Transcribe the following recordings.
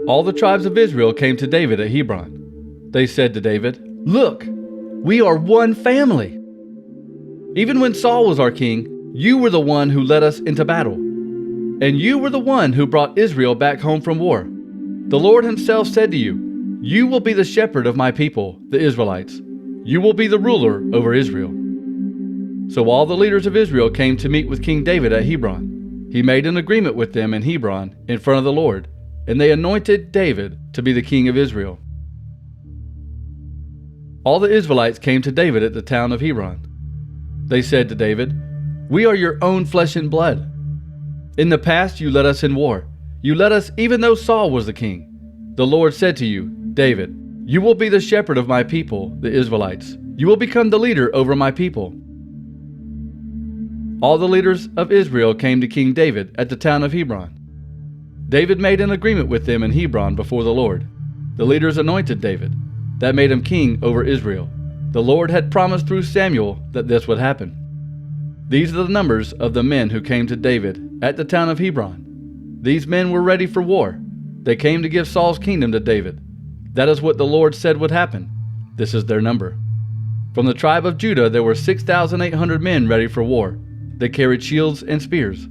All the tribes of Israel came to David at Hebron. They said to David, "Look, we are one family. Even when Saul was our king, you were the one who led us into battle, and you were the one who brought Israel back home from war. The Lord himself said to you, 'You will be the shepherd of my people, the Israelites. You will be the ruler over Israel.'" So all the leaders of Israel came to meet with King David at Hebron. He made an agreement with them in Hebron in front of the Lord, and they anointed David to be the king of Israel. All the Israelites came to David at the town of Hebron. They said to David, "We are your own flesh and blood. In the past you led us in war. You led us even though Saul was the king. The Lord said to you, 'David, you will be the shepherd of my people, the Israelites. You will become the leader over my people.'" All the leaders of Israel came to King David at the town of Hebron. David made an agreement with them in Hebron before the Lord. The leaders anointed David. That made him king over Israel. The Lord had promised through Samuel that this would happen. These are the numbers of the men who came to David at the town of Hebron. These men were ready for war. They came to give Saul's kingdom to David. That is what the Lord said would happen. This is their number. From the tribe of Judah there were 6,800 men ready for war. They carried shields and spears.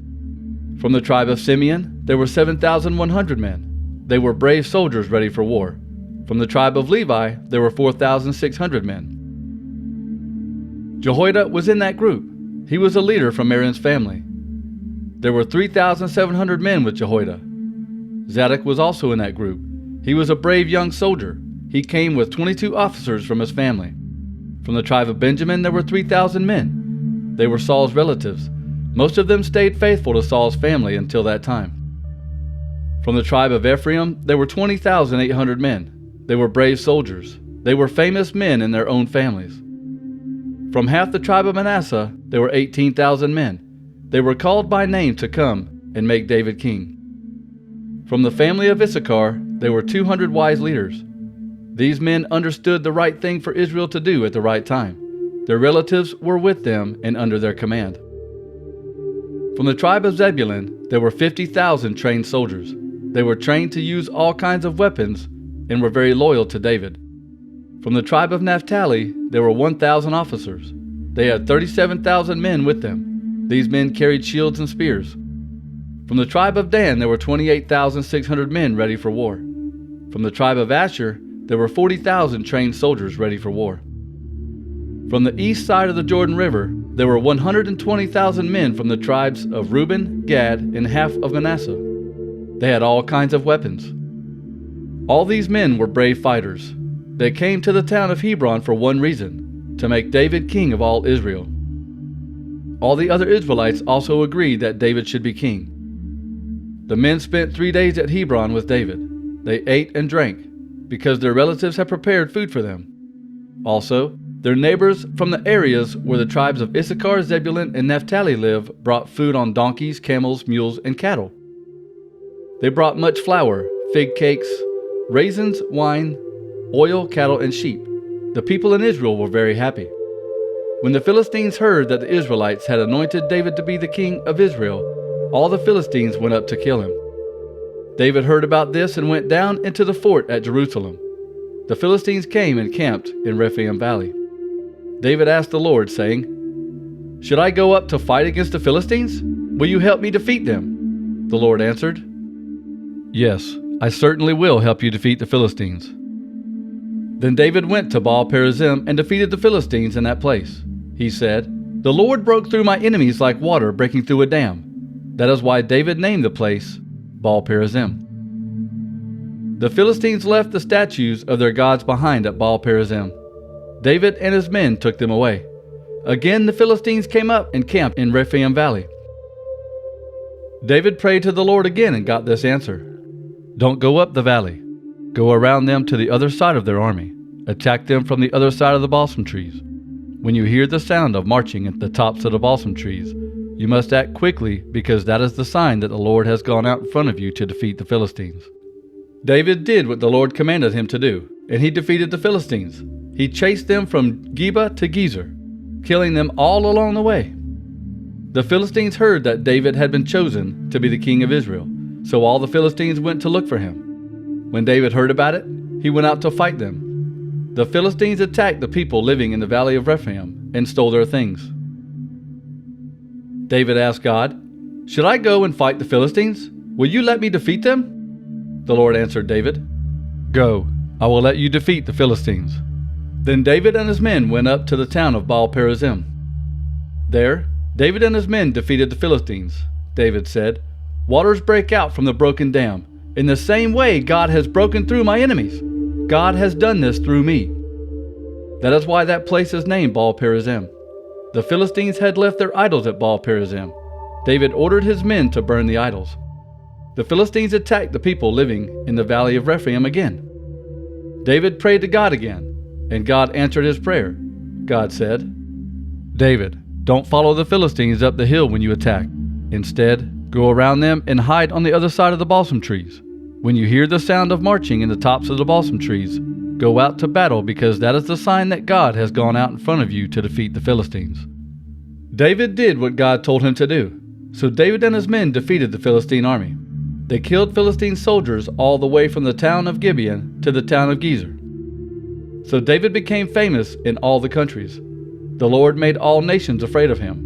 From the tribe of Simeon there were 7,100 men. They were brave soldiers ready for war. From the tribe of Levi there were 4,600 men. Jehoiada was in that group. He was a leader from Aaron's family. There were 3,700 men with Jehoiada. Zadok was also in that group. He was a brave young soldier. He came with 22 officers from his family. From the tribe of Benjamin there were 3,000 men. They were Saul's relatives. Most of them stayed faithful to Saul's family until that time. From the tribe of Ephraim there were 20,800 men. They were brave soldiers. They were famous men in their own families. From half the tribe of Manasseh there were 18,000 men. They were called by name to come and make David king. From the family of Issachar there were 200 wise leaders. These men understood the right thing for Israel to do at the right time. Their relatives were with them and under their command. From the tribe of Zebulun there were 50,000 trained soldiers. They were trained to use all kinds of weapons and were very loyal to David. From the tribe of Naphtali there were 1,000 officers. They had 37,000 men with them. These men carried shields and spears. From the tribe of Dan there were 28,600 men ready for war. From the tribe of Asher there were 40,000 trained soldiers ready for war. From the east side of the Jordan River there were 120,000 men from the tribes of Reuben, Gad, and half of Manasseh. They had all kinds of weapons. All these men were brave fighters. They came to the town of Hebron for one reason: to make David king of all Israel. All the other Israelites also agreed that David should be king. The men spent 3 days at Hebron with David. They ate and drank, because their relatives had prepared food for them. Also, their neighbors from the areas where the tribes of Issachar, Zebulun, and Naphtali live brought food on donkeys, camels, mules, and cattle. They brought much flour, fig cakes, raisins, wine, oil, cattle, and sheep. The people in Israel were very happy. When the Philistines heard that the Israelites had anointed David to be the king of Israel, all the Philistines went up to kill him. David heard about this and went down into the fort at Jerusalem. The Philistines came and camped in Rephaim Valley. David asked the Lord, saying, "Should I go up to fight against the Philistines? Will you help me defeat them?" The Lord answered, "Yes, I certainly will help you defeat the Philistines." Then David went to Baal-perazim and defeated the Philistines in that place. He said, "The Lord broke through my enemies like water breaking through a dam." That is why David named the place Baal-perazim. The Philistines left the statues of their gods behind at Baal-perazim. David and his men took them away. Again the Philistines came up and camped in Rephaim Valley. David prayed to the Lord again and got this answer: "Don't go up the valley. Go around them to the other side of their army. Attack them from the other side of the balsam trees. When you hear the sound of marching at the tops of the balsam trees, you must act quickly, because that is the sign that the Lord has gone out in front of you to defeat the Philistines." David did what the Lord commanded him to do, and he defeated the Philistines. He chased them from Geba to Gezer, killing them all along the way. The Philistines heard that David had been chosen to be the king of Israel, so all the Philistines went to look for him. When David heard about it, he went out to fight them. The Philistines attacked the people living in the valley of Rephaim and stole their things. David asked God, "Should I go and fight the Philistines? Will you let me defeat them?" The Lord answered David, "Go, I will let you defeat the Philistines." Then David and his men went up to the town of Baal-perazim. There, David and his men defeated the Philistines. David said, "Waters break out from the broken dam. In the same way God has broken through my enemies. God has done this through me." That is why that place is named Baal-perazim. The Philistines had left their idols at Baal-perazim. David ordered his men to burn the idols. The Philistines attacked the people living in the valley of Rephaim again. David prayed to God again, and God answered his prayer. God said, "David, don't follow the Philistines up the hill when you attack. Instead, go around them and hide on the other side of the balsam trees. When you hear the sound of marching in the tops of the balsam trees, go out to battle, because that is the sign that God has gone out in front of you to defeat the Philistines." David did what God told him to do. So David and his men defeated the Philistine army. They killed Philistine soldiers all the way from the town of Gibeon to the town of Gezer. So David became famous in all the countries. The Lord made all nations afraid of him.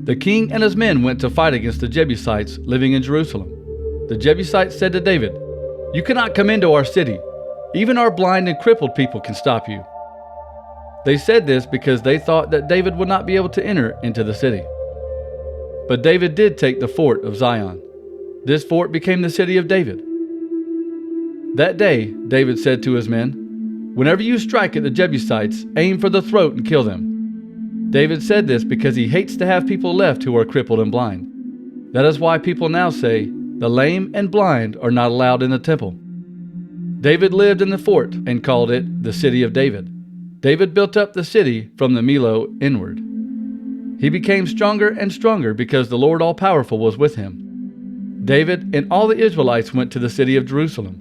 The king and his men went to fight against the Jebusites living in Jerusalem. The Jebusites said to David, "You cannot come into our city. Even our blind and crippled people can stop you." They said this because they thought that David would not be able to enter into the city. But David did take the fort of Zion. This fort became the city of David. That day, David said to his men, "Whenever you strike at the Jebusites, aim for the throat and kill them." David said this because he hates to have people left who are crippled and blind. That is why people now say, "The lame and blind are not allowed in the temple." David lived in the fort and called it the city of David. David built up the city from the Millo inward. He became stronger and stronger because the Lord All-Powerful was with him. David and all the Israelites went to the city of Jerusalem.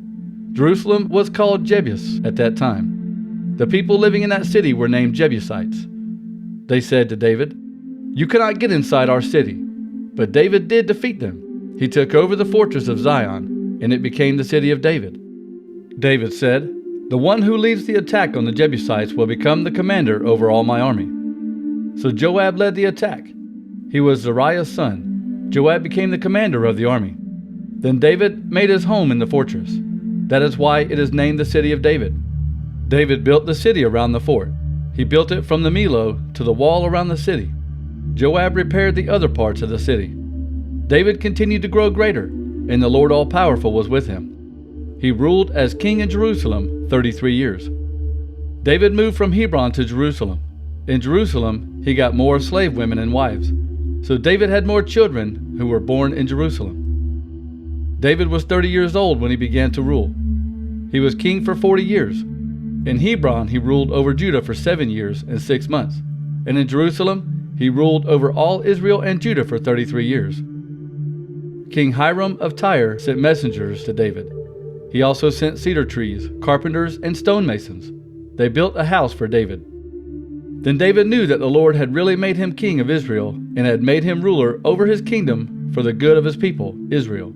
Jerusalem was called Jebus at that time. The people living in that city were named Jebusites. They said to David, "You cannot get inside our city." But David did defeat them. He took over the fortress of Zion, and it became the city of David. David said, "The one who leads the attack on the Jebusites will become the commander over all my army." So Joab led the attack. He was Zeruiah's son. Joab became the commander of the army. Then David made his home in the fortress. That is why it is named the city of David. David built the city around the fort. He built it from the Millo to the wall around the city. Joab repaired the other parts of the city. David continued to grow greater, and the Lord All-Powerful was with him. He ruled as king in Jerusalem 33 years. David moved from Hebron to Jerusalem. In Jerusalem, he got more slave women and wives. So David had more children who were born in Jerusalem. David was 30 years old when he began to rule. He was king for 40 years. In Hebron, he ruled over Judah for 7 years and 6 months. And in Jerusalem, he ruled over all Israel and Judah for 33 years. King Hiram of Tyre sent messengers to David. He also sent cedar trees, carpenters, and stonemasons. They built a house for David. Then David knew that the Lord had really made him king of Israel and had made him ruler over his kingdom for the good of his people, Israel.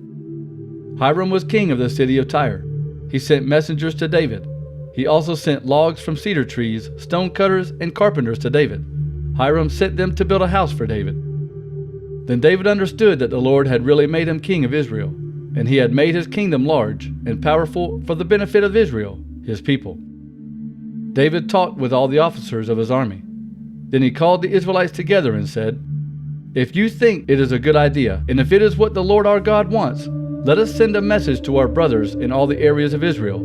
Hiram was king of the city of Tyre. He sent messengers to David. He also sent logs from cedar trees, stone cutters, and carpenters to David. Hiram sent them to build a house for David. Then David understood that the Lord had really made him king of Israel, and he had made his kingdom large and powerful for the benefit of Israel, his people. David talked with all the officers of his army. Then he called the Israelites together and said, "If you think it is a good idea, and if it is what the Lord our God wants, let us send a message to our brothers in all the areas of Israel.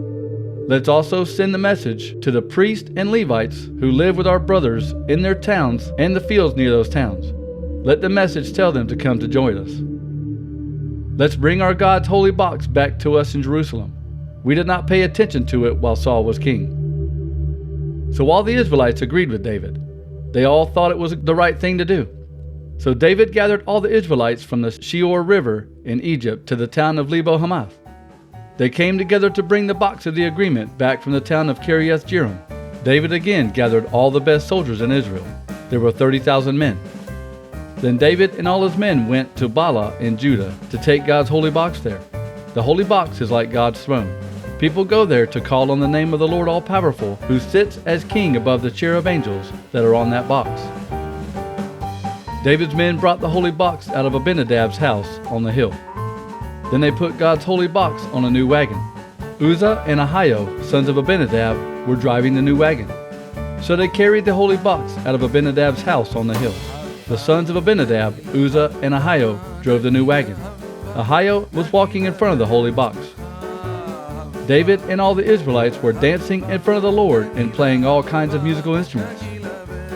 Let's also send the message to the priests and Levites who live with our brothers in their towns and the fields near those towns. Let the message tell them to come to join us. Let's bring our God's holy box back to us in Jerusalem. We did not pay attention to it while Saul was king." So all the Israelites agreed with David. They all thought it was the right thing to do. So David gathered all the Israelites from the Sheor River in Egypt to the town of Lebo Hamath. They came together to bring the box of the agreement back from the town of Kiriath Jearim. David again gathered all the best soldiers in Israel. There were 30,000 men. Then David and all his men went to Baalah in Judah to take God's holy box there. The holy box is like God's throne. People go there to call on the name of the Lord All-Powerful, who sits as king above the cherub angels that are on that box. David's men brought the holy box out of Abinadab's house on the hill. Then they put God's holy box on a new wagon. Uzzah and Ahio, sons of Abinadab, were driving the new wagon. So they carried the holy box out of Abinadab's house on the hill. The sons of Abinadab, Uzzah and Ahio, drove the new wagon. Ahio was walking in front of the holy box. David and all the Israelites were dancing in front of the Lord and playing all kinds of musical instruments.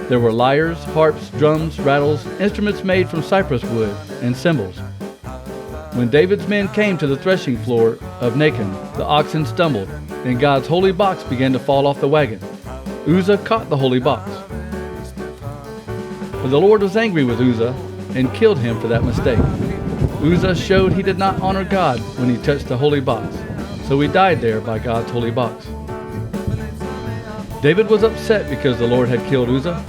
There were lyres, harps, drums, rattles, instruments made from cypress wood, and cymbals. When David's men came to the threshing floor of Nacon, the oxen stumbled, and God's holy box began to fall off the wagon. Uzzah caught the holy box. But the Lord was angry with Uzzah and killed him for that mistake. Uzzah showed he did not honor God when he touched the holy box, so he died there by God's holy box. David was upset because the Lord had killed Uzzah.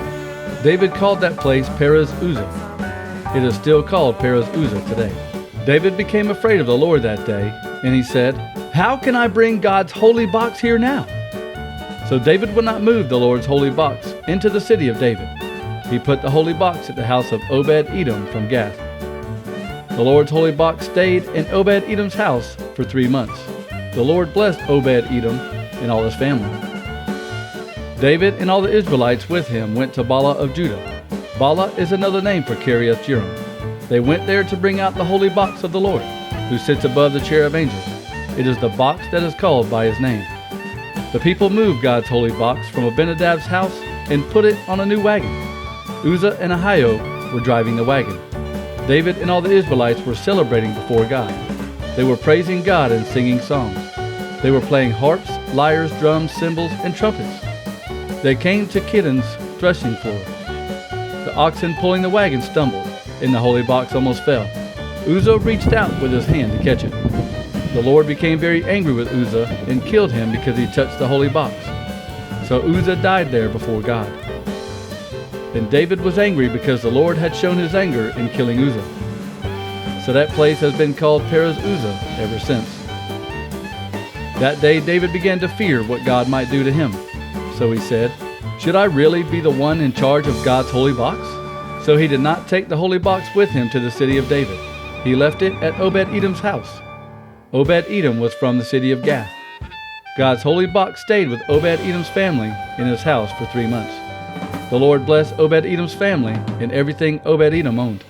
David called that place Perez Uzzah. It is still called Perez Uzzah today. David became afraid of the Lord that day, and he said, "How can I bring God's holy box here now?" So David would not move the Lord's holy box into the city of David. He put the holy box at the house of Obed-Edom from Gath. The Lord's holy box stayed in Obed-Edom's house for 3 months. The Lord blessed Obed-Edom and all his family. David and all the Israelites with him went to Bala of Judah. Bala is another name for Kiriath-Jearim. They went there to bring out the holy box of the Lord, who sits above the cherub angels. It is the box that is called by his name. The people moved God's holy box from Abinadab's house and put it on a new wagon. Uzzah and Ahio were driving the wagon. David and all the Israelites were celebrating before God. They were praising God and singing songs. They were playing harps, lyres, drums, cymbals, and trumpets. They came to Kidon's threshing floor. The oxen pulling the wagon stumbled, and the holy box almost fell. Uzzah reached out with his hand to catch it. The Lord became very angry with Uzzah and killed him because he touched the holy box. So Uzzah died there before God. Then David was angry because the Lord had shown his anger in killing Uzzah. So that place has been called Perez Uzzah ever since. That day David began to fear what God might do to him. So he said, "Should I really be the one in charge of God's holy box?" So he did not take the holy box with him to the city of David. He left it at Obed-Edom's house. Obed-Edom was from the city of Gath. God's holy box stayed with Obed-Edom's family in his house for 3 months. The Lord blessed Obed-Edom's family and everything Obed-Edom owned.